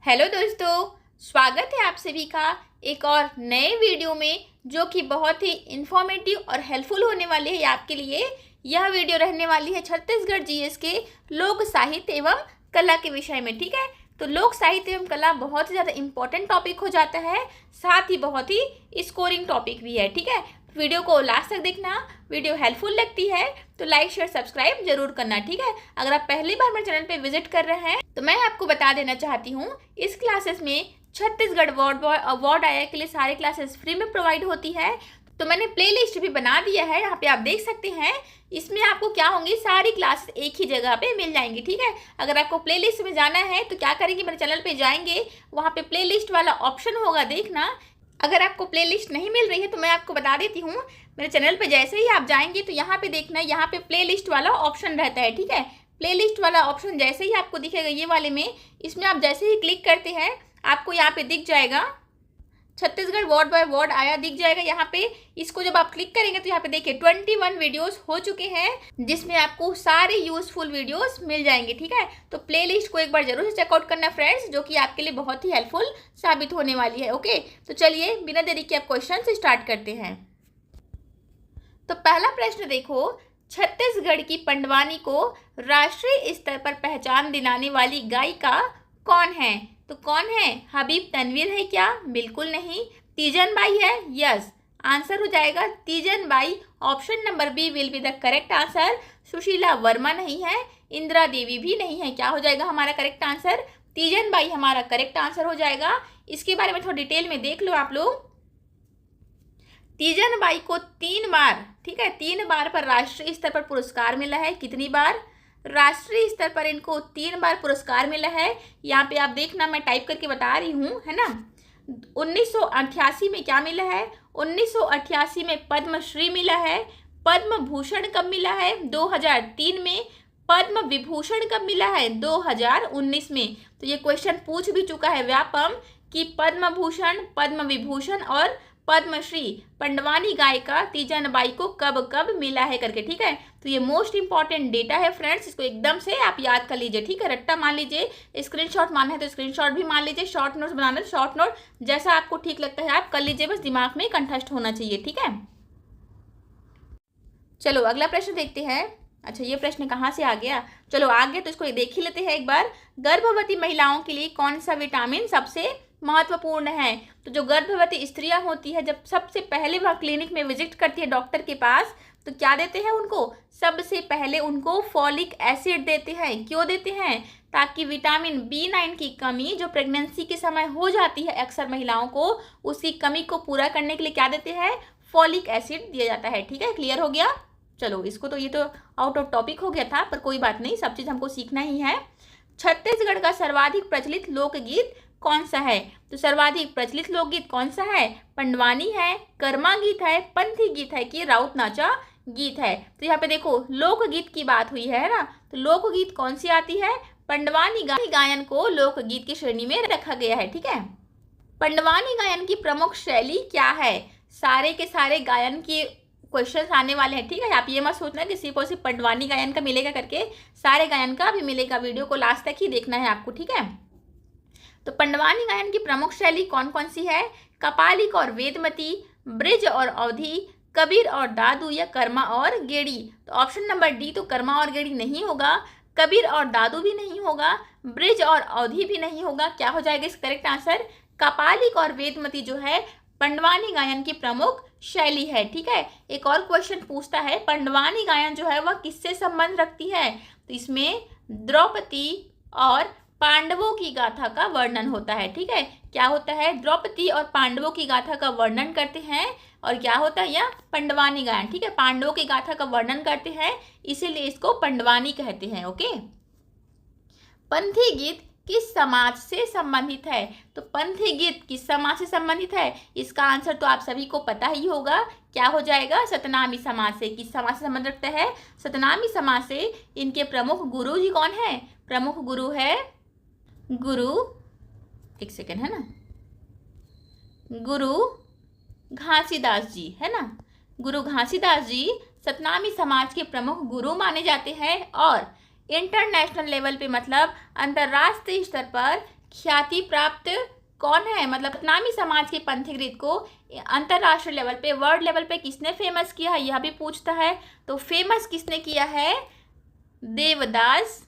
Hello दोस्तों, स्वागत है आप सभी का एक और नए वीडियो में जो कि बहुत ही इंफॉर्मेटिव और हेल्पफुल होने वाले है आपके लिए। यह वीडियो रहने वाली है छत्तीसगढ़ जीएस के लोक साहित्य एवं कला के विषय में। ठीक है, तो लोक साहित्य एवं कला बहुत ही ज़्यादा इंपॉर्टेंट टॉपिक हो जाता है, साथ ही बहुत ही स्कोरिंग टॉपिक भी है। ठीक है, वीडियो को लास्ट तक देखना। वीडियो हेल्पफुल लगती है तो लाइक शेयर सब्सक्राइब जरूर करना। ठीक है, अगर आप पहली बार मेरे चैनल पे विजिट कर रहे हैं तो मैं आपको बता देना चाहती हूँ, इस क्लासेस में छत्तीसगढ़ वर्ड बॉय अवार्ड आया के लिए सारे क्लासेस फ्री में प्रोवाइड होती है। तो मैंने प्लेलिस्ट भी बना दिया है, यहाँ पे आप देख सकते हैं। इसमें आपको क्या होंगी, सारी क्लास एक ही जगह पे मिल जाएंगी। ठीक है, अगर आपको प्लेलिस्ट में जाना है तो क्या करेंगे, मेरे चैनल पे जाएंगे, वहाँ पे प्लेलिस्ट वाला ऑप्शन होगा, देखना। अगर आपको प्लेलिस्ट नहीं मिल रही है तो मैं आपको बता देती हूँ, मेरे चैनल पे जैसे ही आप जाएंगे तो यहाँ पे देखना, यहाँ पे प्लेलिस्ट वाला ऑप्शन रहता है। ठीक है, प्लेलिस्ट वाला ऑप्शन जैसे ही आपको दिखेगा ये वाले में, इसमें आप जैसे ही क्लिक करते हैं आपको यहाँ पे दिख जाएगा छत्तीसगढ़ वर्ड बाय वर्ड आया, दिख जाएगा यहाँ पे। इसको जब आप क्लिक करेंगे तो यहाँ पे देखिए 21 वीडियोस हो चुके हैं जिसमें आपको सारे यूजफुल वीडियोस मिल जाएंगे। ठीक है, तो प्लेलिस्ट को एक बार जरूर से चेकआउट करना फ्रेंड्स, जो कि आपके लिए बहुत ही हेल्पफुल साबित होने वाली है। ओके, तो चलिए बिना देरी के आप क्वेश्चन से स्टार्ट करते हैं। तो पहला प्रश्न देखो, छत्तीसगढ़ की पंडवानी को राष्ट्रीय स्तर पर पहचान दिलाने वाली गायिका कौन है? तो कौन है? हबीब तनवीर है क्या? बिल्कुल नहीं। तीजन बाई है? यस, आंसर हो जाएगा Teejan Bai. Option number b will be the correct answer. Sushila Verma नहीं है, इंदिरा देवी भी नहीं है। क्या हो जाएगा हमारा करेक्ट आंसर? तीजन बाई हमारा करेक्ट आंसर हो जाएगा। इसके बारे में थोड़ा डिटेल में देख लो आप लोग। तीजन बाई को 3 बार, ठीक है, 3 बार पर राष्ट्रीय स्तर पर पुरस्कार मिला है। कितनी बार? राष्ट्रीय स्तर पर इनको 3 बार पुरस्कार मिला है। यहाँ पे आप देखना, मैं टाइप करके बता रही हूँ, है ना। 1988 में क्या मिला है? 1988 में पद्मश्री मिला है। पद्म भूषण कब मिला है? 2003 में। पद्म विभूषण कब मिला है? 2019 में। तो ये क्वेश्चन पूछ भी चुका है व्यापम कि पद्म भूषण, पद्म विभूषण और पद्मश्री पंडवानी गायिका तीजन बाई को कब कब मिला है करके। ठीक है, तो ये मोस्ट इंपॉर्टेंट डेटा है फ्रेंड्स, इसको एकदम से आप याद कर लीजिए। ठीक है, रट्टा मान लीजिए, स्क्रीनशॉट मानना है तो स्क्रीनशॉट भी मान लीजिए, शॉर्ट नोट्स बनाना है शॉर्ट नोट, जैसा आपको ठीक लगता है आप कर लीजिए, बस दिमाग में कंठस्थ होना चाहिए। ठीक है, चलो अगला प्रश्न देखते हैं। अच्छा, ये प्रश्न कहाँ से आ गया? चलो आ गया तो इसको देख ही लेते हैं एक बार। गर्भवती महिलाओं के लिए कौन सा विटामिन सबसे महत्वपूर्ण है? तो जो गर्भवती स्त्रियां होती है, जब सबसे पहले वह क्लिनिक में विजिट करती है डॉक्टर के पास, तो क्या देते हैं उनको? सबसे पहले उनको फॉलिक एसिड देते हैं। क्यों देते हैं? ताकि विटामिन B9 की कमी जो प्रेगनेंसी के समय हो जाती है अक्सर महिलाओं को, उसी कमी को पूरा करने के लिए क्या देते हैं? फॉलिक एसिड दिया जाता है। ठीक है, क्लियर हो गया। चलो इसको तो, ये तो आउट ऑफ टॉपिक हो गया था, पर कोई बात नहीं, सब चीज़ हमको सीखना ही है। छत्तीसगढ़ का सर्वाधिक प्रचलित लोकगीत कौन सा है? तो सर्वाधिक प्रचलित लोकगीत कौन सा है? पंडवानी है, कर्मा गीत है, पंथी गीत है कि राउत नाचा गीत है? तो यहाँ पे देखो लोकगीत की बात हुई है ना, तो लोकगीत कौन सी आती है? पंडवानी गायन को लोकगीत की श्रेणी में रखा गया है। ठीक है, पंडवानी गायन की प्रमुख शैली क्या है? सारे के सारे गायन की क्वेश्चन आने वाले हैं। ठीक है, आप ये मत सोचना कि सिर्फ और सिर्फ पंडवानी गायन का मिलेगा करके, सारे गायन का भी मिलेगा। वीडियो को लास्ट तक ही देखना है आपको। ठीक है, तो पंडवानी गायन की प्रमुख शैली कौन कौन सी है? कपालिक और वेदमती, ब्रिज और अवधि, कबीर और दादू, या कर्मा और गेड़ी? तो ऑप्शन नंबर डी तो कर्मा और गेड़ी नहीं होगा, कबीर और दादू भी नहीं होगा, ब्रिज और अवधि भी नहीं होगा। क्या हो जाएगा इस करेक्ट आंसर? कपालिक और वेदमती जो है पंडवानी गायन की प्रमुख शैली है। ठीक है, एक और क्वेश्चन पूछता है, पंडवानी गायन जो है वह किससे संबंध रखती है? तो इसमें द्रौपदी और पांडवों की गाथा का वर्णन होता है। ठीक है, क्या होता है? द्रौपदी और पांडवों की गाथा का वर्णन करते हैं, और क्या होता है? यह पंडवानी गायन। ठीक है, पांडवों की गाथा का वर्णन करते हैं, इसीलिए इसको पंडवानी कहते हैं। ओके, पंथी गीत किस समाज से संबंधित है? तो पंथी गीत किस समाज से संबंधित है? इसका आंसर तो आप सभी को पता ही होगा, क्या हो जाएगा? सतनामी समाज से। किस समाज से संबंध रखता है? सतनामी समाज से। इनके प्रमुख गुरु जी कौन है? प्रमुख गुरु है गुरु, एक सेकेंड, है ना, गुरु घासीदास जी, है ना। गुरु घासीदास जी सतनामी समाज के प्रमुख गुरु माने जाते हैं, और इंटरनेशनल लेवल पे मतलब अंतर्राष्ट्रीय स्तर पर ख्याति प्राप्त कौन है, मतलब सतनामी समाज के पंथीकृत को अंतरराष्ट्रीय लेवल पे, वर्ल्ड लेवल पे किसने फेमस किया है, यह भी पूछता है। तो फेमस किसने किया है, देवदास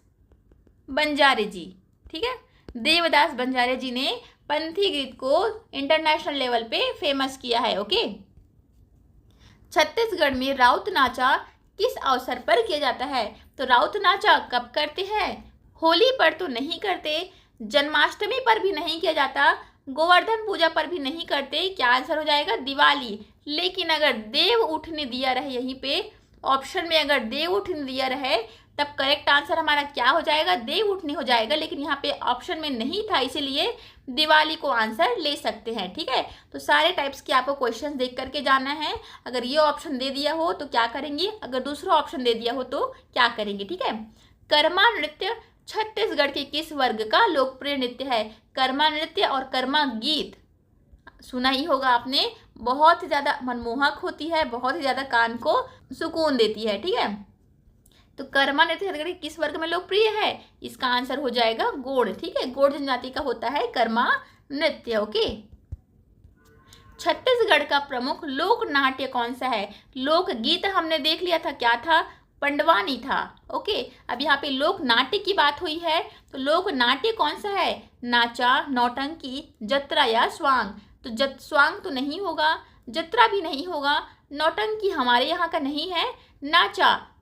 बंजारे जी। ठीक है, देवदास बंजारे जी ने पंथीकृत को इंटरनेशनल लेवल पे फेमस किया है। ओके। छत्तीसगढ़ में राउत नाचा किस अवसर पर किया जाता है, तो राउत नाचा कब करते हैं, होली पर तो नहीं करते, जन्माष्टमी पर भी नहीं किया जाता, गोवर्धन पूजा पर भी नहीं करते, क्या आंसर हो जाएगा, दिवाली। लेकिन अगर देव उठने दिया रहे, यहीं पे ऑप्शन में अगर देव उठने दिया रहे तब करेक्ट आंसर हमारा क्या हो जाएगा, देव उठने हो जाएगा। लेकिन यहाँ पे ऑप्शन में नहीं था, इसीलिए दिवाली को आंसर ले सकते हैं। ठीक है, तो सारे टाइप्स के आपको क्वेश्चन देख करके जाना है। अगर ये ऑप्शन दे दिया हो तो क्या करेंगे, अगर दूसरा ऑप्शन दे दिया हो तो क्या करेंगे। ठीक है, कर्मा नृत्य छत्तीसगढ़ के किस वर्ग का लोकप्रिय नृत्य है, कर्मा नृत्य और कर्मा गीत सुना ही होगा आपने, बहुत ही ज़्यादा मनमोहक होती है, बहुत ही ज़्यादा कान को सुकून देती है। ठीक है, तो कर्मा नृत्य छत्तीसगढ़ के किस वर्ग में लोकप्रिय है, इसका आंसर हो जाएगा गोंड। ठीक है, गोंड जनजाति का होता है कर्मा नृत्य। ओके। छत्तीसगढ़ का प्रमुख लोक नाट्य कौन सा है, लोकगीत हमने देख लिया था, क्या था, पंडवानी था। ओके, अब यहाँ पे लोक नाट्य की बात हुई है, तो लोक नाट्य कौन सा है, नाचा, नौटंकी, जत्रा या स्वांग। तो स्वांग तो नहीं होगा, जत्रा भी नहीं होगा, नौटंकी हमारे यहाँ का नहीं है,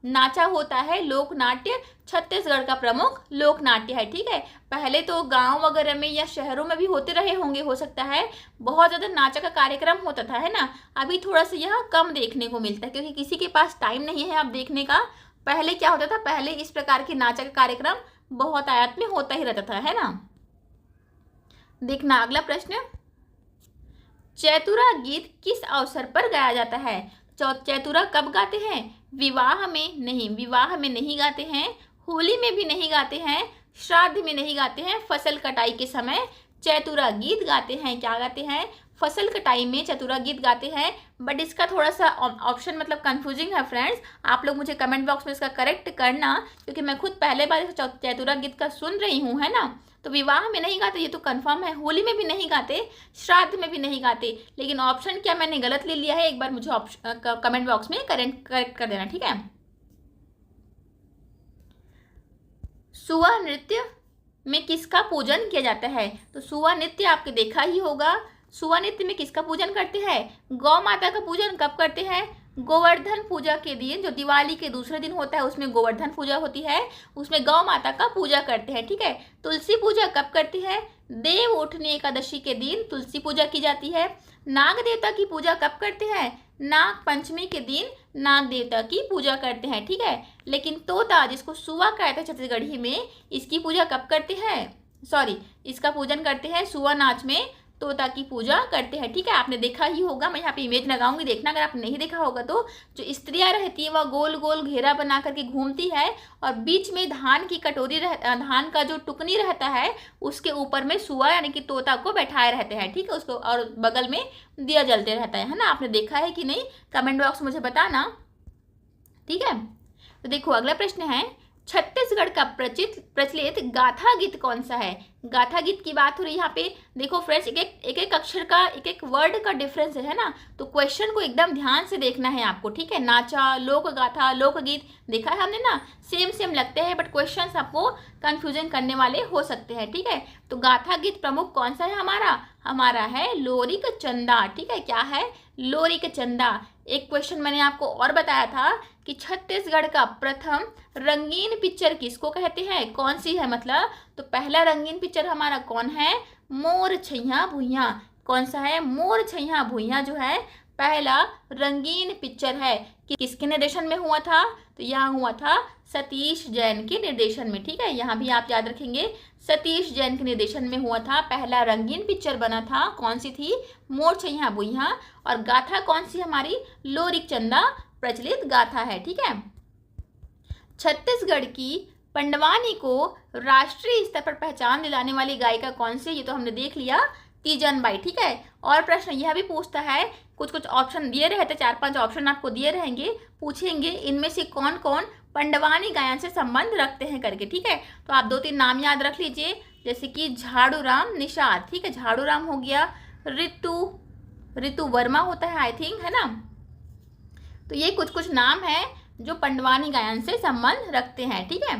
नाचा होता है लोक नाट्य, छत्तीसगढ़ का प्रमुख लोक नाट्य है। ठीक है, पहले तो गांव वगैरह में या शहरों में भी होते रहे होंगे, हो सकता है बहुत ज़्यादा नाचा का कार्यक्रम होता था, है ना। अभी थोड़ा सा यह कम देखने को मिलता है क्योंकि किसी के पास टाइम नहीं है अब देखने का। पहले क्या होता था, पहले इस प्रकार के नाचा का कार्यक्रम बहुत आयात में होता ही रहता था, है ना। देखना अगला प्रश्न, चैतुरा गीत किस अवसर पर गाया जाता है, चैतुरा कब गाते हैं, विवाह में नहीं, विवाह में नहीं गाते हैं, होली में भी नहीं गाते हैं, श्राद्ध में नहीं गाते हैं, फसल कटाई के समय चैतुरा गीत गाते हैं। क्या गाते हैं, फसल कटाई में चैतुरा गीत गाते हैं। बट इसका थोड़ा सा ऑप्शन मतलब कंफ्यूजिंग है फ्रेंड्स, आप लोग मुझे कमेंट बॉक्स में इसका करेक्ट करना, क्योंकि मैं खुद पहले बार चैतुरा गीत का सुन रही हूँ, है ना। तो विवाह में नहीं गाते ये तो कंफर्म है, होली में भी नहीं गाते, श्राद्ध में भी नहीं गाते। लेकिन ऑप्शन क्या मैंने गलत ले लिया है, एक बार मुझे कमेंट बॉक्स में करेक्ट कर देना। ठीक है, सुआ नृत्य में किसका पूजन किया जाता है, तो सुआ नृत्य आपके देखा ही होगा। सुआ नृत्य में किसका पूजन करते हैं, गौ माता का पूजन कब करते हैं, गोवर्धन पूजा के दिन, जो दिवाली के दूसरे दिन होता है उसमें गोवर्धन पूजा होती है, उसमें गौ माता का पूजा करते हैं। ठीक है, तुलसी पूजा कब करते हैं, देव उठनी एकादशी के दिन तुलसी पूजा की जाती है। नाग देवता की पूजा कब करते हैं, नाग पंचमी के दिन नाग देवता की पूजा करते हैं। ठीक है, लेकिन तोता जिसको सुआ कहते हैं छत्तीसगढ़ी में, इसकी पूजा कब करते हैं, सॉरी इसका पूजन करते हैं सुआ नाच में, तोता की पूजा करते हैं। ठीक है, आपने देखा ही होगा, मैं यहाँ पे इमेज लगाऊंगी, देखना अगर आप नहीं देखा होगा तो। जो स्त्रियाँ रहती है वह गोल गोल घेरा बना करके घूमती है और बीच में धान की कटोरी धान का जो टुकनी रहता है उसके ऊपर में सुआ यानी कि तोता को बैठाए रहते हैं। ठीक है, उसको और बगल में दिया जलते रहता है ना। आपने देखा है कि नहीं, कमेंट बॉक्स मुझे बताना। ठीक है, तो देखो अगला प्रश्न है, छत्तीसगढ़ का प्रचलित गाथा गीत कौन सा है, गाथा गीत की बात हो रही है यहाँ पे। देखो फ्रेंड्स, एक एक अक्षर का, एक एक वर्ड का डिफरेंस है ना, तो क्वेश्चन को एकदम ध्यान से देखना है आपको। ठीक है, नाचा, लोक गाथा, लोकगीत देखा है हमने ना, सेम लगते हैं, बट क्वेश्चंस आपको कंफ्यूजन करने वाले हो सकते हैं। ठीक है, तो गाथा गीत प्रमुख कौन सा है हमारा है लोरिक चंदा। ठीक है, क्या है, लोरिक चंदा। एक क्वेश्चन मैंने आपको और बताया था कि छत्तीसगढ़ का प्रथम रंगीन पिक्चर किसको कहते हैं, कौन सी है, मतलब तो पहला रंगीन पिक्चर हमारा कौन है, मोर छैया भुइयां। कौन सा है, मोर छैया भुइयां जो है पहला रंगीन पिक्चर है। कि किसके निर्देशन में हुआ था, तो यहाँ हुआ था सतीश जैन के निर्देशन में। ठीक है, यहाँ भी आप याद रखेंगे, सतीश जैन के निर्देशन में हुआ था, पहला रंगीन पिक्चर बना था। कौन सी थी, मोर छैया भुइयां। और गाथा कौन सी हमारी, लोरिक चंदा प्रचलित गाथा है। ठीक है, छत्तीसगढ़ की पंडवानी को राष्ट्रीय स्तर पर पहचान दिलाने वाली गायिका कौन सी, ये तो हमने देख लिया, तीजन बाई। ठीक है, और प्रश्न यह भी पूछता है, कुछ ऑप्शन दिए रहते, 4-5 ऑप्शन आपको दिए रहेंगे, पूछेंगे इनमें से कौन कौन पंडवानी गायन से संबंध रखते हैं करके। ठीक है, तो आप 2-3 नाम याद रख लीजिए, जैसे कि झाड़ू राम निषाद, ठीक है, झाड़ू राम हो गया। ऋतु वर्मा होता है आई थिंक, है ना। तो ये कुछ कुछ नाम है जो पंडवानी गायन से संबंध रखते हैं, ठीक है।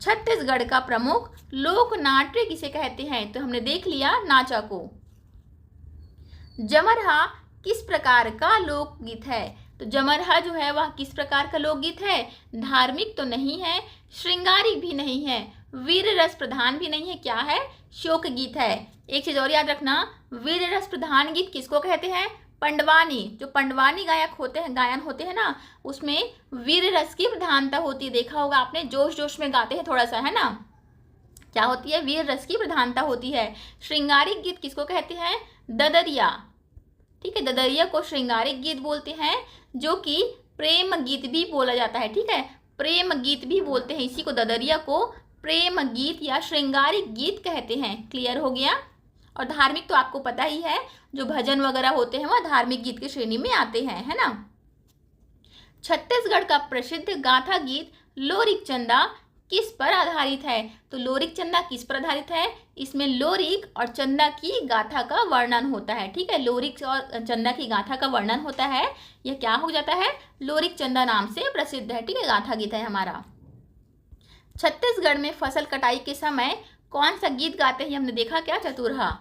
छत्तीसगढ़ का प्रमुख लोक नाट्य किसे कहते हैं, तो हमने देख लिया नाचा को। जमरहा किस प्रकार का लोकगीत है, तो जमरहा जो है वह किस प्रकार का लोकगीत है, धार्मिक तो नहीं है, श्रृंगारिक भी नहीं है, वीर रस प्रधान भी नहीं है, क्या है, शोक गीत है। एक चीज और याद रखना, वीर रस प्रधान गीत किसको कहते हैं, पंडवानी। जो पंडवानी गायक होते हैं, गायन होते हैं ना, उसमें वीर रस की प्रधानता होती है, देखा होगा आपने, जोश जोश में गाते हैं थोड़ा सा, है ना, क्या होती है, वीर रस की प्रधानता होती है। श्रृंगारिक गीत किसको कहते हैं, ददरिया, ठीक है, ददरिया को श्रृंगारिक गीत बोलते हैं, जो कि प्रेम गीत भी बोला जाता है, ठीक है, प्रेम गीत भी बोलते हैं, इसी को ददरिया को प्रेम गीत या श्रृंगारिक गीत कहते हैं। क्लियर हो गया। और धार्मिक तो आपको पता ही है, जो भजन वगैरह होते हैं वह धार्मिक गीत की श्रेणी में आते हैं, है ना। छत्तीसगढ़ का प्रसिद्ध गाथा गीत लोरिक चंदा किस पर आधारित है, तो लोरिक चंदा किस पर आधारित है, इसमें लोरिक और चंदा की गाथा का वर्णन होता है, ठीक है, लोरिक और चंदा की गाथा का वर्णन होता है, यह क्या हो जाता है, लोरिक चंदा नाम से प्रसिद्ध है, ठीक है, गाथा गीत है हमारा। छत्तीसगढ़ में फसल कटाई के समय कौन सा गीत गाते हैं, हमने देखा क्या, चतुरहा।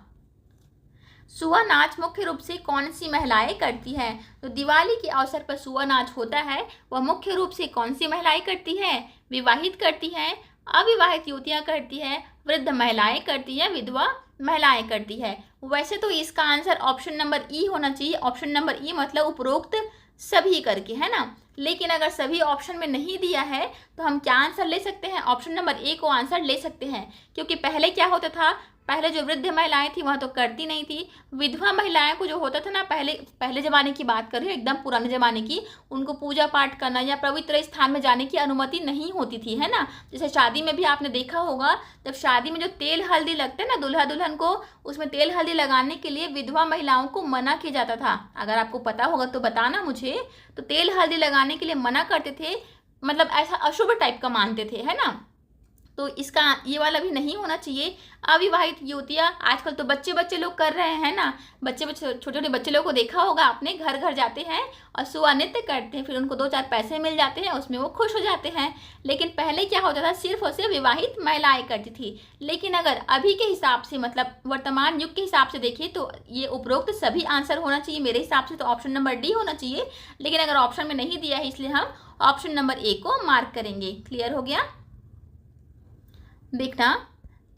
सुआ नाच मुख्य रूप से कौन सी महिलाएं करती हैं, तो दिवाली के अवसर पर सुआ नाच होता है, वह मुख्य रूप से कौन सी महिलाएं करती हैं, विवाहित करती हैं, अविवाहित युवतियां करती हैं, वृद्ध महिलाएं करती हैं, विधवा महिलाएं करती है। वैसे तो इसका आंसर ऑप्शन नंबर ई होना चाहिए, ऑप्शन नंबर ई मतलब उपरोक्त सभी करके, है ना, लेकिन अगर सभी ऑप्शन में नहीं दिया है तो हम क्या आंसर ले सकते हैं, ऑप्शन नंबर ए को आंसर ले सकते हैं, क्योंकि पहले क्या होता था, पहले जो वृद्ध महिलाएं थी वह तो करती नहीं थी, विधवा महिलाएं को जो होता था ना, पहले ज़माने की बात कर रही हूँ, एकदम पुराने ज़माने की, उनको पूजा पाठ करना या पवित्र स्थान में जाने की अनुमति नहीं होती थी, है ना। जैसे शादी में भी आपने देखा होगा, जब शादी में जो तेल हल्दी लगते हैं ना दूल्हा दुल्हन को, उसमें तेल हल्दी लगाने के लिए विधवा महिलाओं को मना किया जाता था। अगर आपको पता होगा तो बताना मुझे। तो तेल हल्दी लगाने के लिए मना करते थे, मतलब ऐसा अशुभ टाइप का मानते थे, है ना। तो इसका ये वाला भी नहीं होना चाहिए। अविवाहित युवतियाँ, आजकल तो बच्चे लोग कर रहे हैं ना, छोटे छोटे बच्चे लोग को देखा होगा आपने, घर घर जाते हैं और सुआ नृत्य करते हैं, फिर उनको 2-4 पैसे मिल जाते हैं, उसमें वो खुश हो जाते हैं। लेकिन पहले क्या होता था, सिर्फ और सिर्फ विवाहित महिलाएं करती थी। लेकिन अगर अभी के हिसाब से, मतलब वर्तमान युग के हिसाब से देखिए, तो ये उपरोक्त सभी आंसर होना चाहिए मेरे हिसाब से, तो ऑप्शन नंबर डी होना चाहिए। लेकिन अगर ऑप्शन में नहीं दिया है, इसलिए हम ऑप्शन नंबर ए को मार्क करेंगे। क्लियर हो गया। देखना,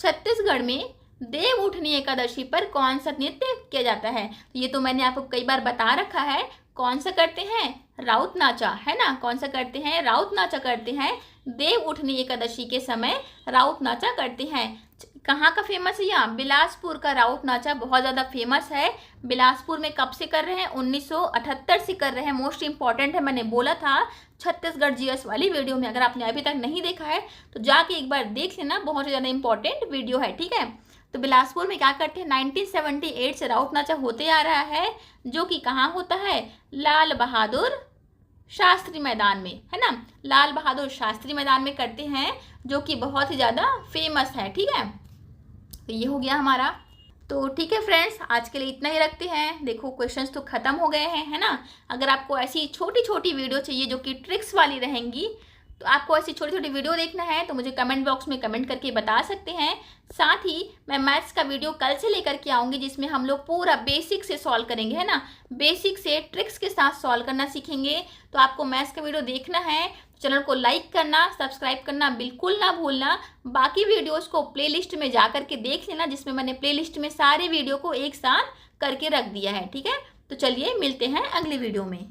छत्तीसगढ़ में देव उठनी एकादशी पर कौन सा नृत्य किया जाता है, तो ये तो मैंने आपको कई बार बता रखा है। कौन सा करते हैं, राउत नाचा, है ना, कौन सा करते हैं, राउत नाचा करते हैं। देव उठनी एकादशी के समय राउत नाचा करते हैं। कहाँ का फेमस है, यहाँ बिलासपुर का राउत नाचा बहुत ज़्यादा फेमस है। बिलासपुर में कब से कर रहे हैं, 1978 से कर रहे हैं। मोस्ट इंपॉर्टेंट है, मैंने बोला था छत्तीसगढ़ जीएस वाली वीडियो में। अगर आपने अभी तक नहीं देखा है तो जाके एक बार देख लेना, बहुत ज़्यादा इंपॉर्टेंट वीडियो है, ठीक है। तो बिलासपुर में क्या करते हैं, 1978 से राउत नाचा होते आ रहा है, जो कि कहाँ होता है, लाल बहादुर शास्त्री मैदान में, है ना, लाल बहादुर शास्त्री मैदान में करते हैं, जो कि बहुत ही ज़्यादा फेमस है, ठीक है। तो ये हो गया हमारा। तो ठीक है फ्रेंड्स, आज के लिए इतना ही रखते हैं। देखो क्वेश्चंस तो ख़त्म हो गए हैं, है ना। अगर आपको ऐसी छोटी छोटी वीडियो चाहिए जो कि ट्रिक्स वाली रहेंगी, तो आपको ऐसी छोटी छोटी वीडियो देखना है तो मुझे कमेंट बॉक्स में कमेंट करके बता सकते हैं। साथ ही मैं मैथ्स का वीडियो कल से लेकर के आऊँगी, जिसमें हम लोग पूरा बेसिक से सॉल्व करेंगे, है ना, बेसिक से ट्रिक्स के साथ सॉल्व करना सीखेंगे। तो आपको मैथ्स का वीडियो देखना है, चैनल को लाइक करना, सब्सक्राइब करना बिल्कुल ना भूलना। बाकी वीडियोस को प्लेलिस्ट में जा करके देख लेना, जिसमें मैंने प्लेलिस्ट में सारे वीडियो को एक साथ करके रख दिया है, ठीक है। तो चलिए मिलते हैं अगले वीडियो में।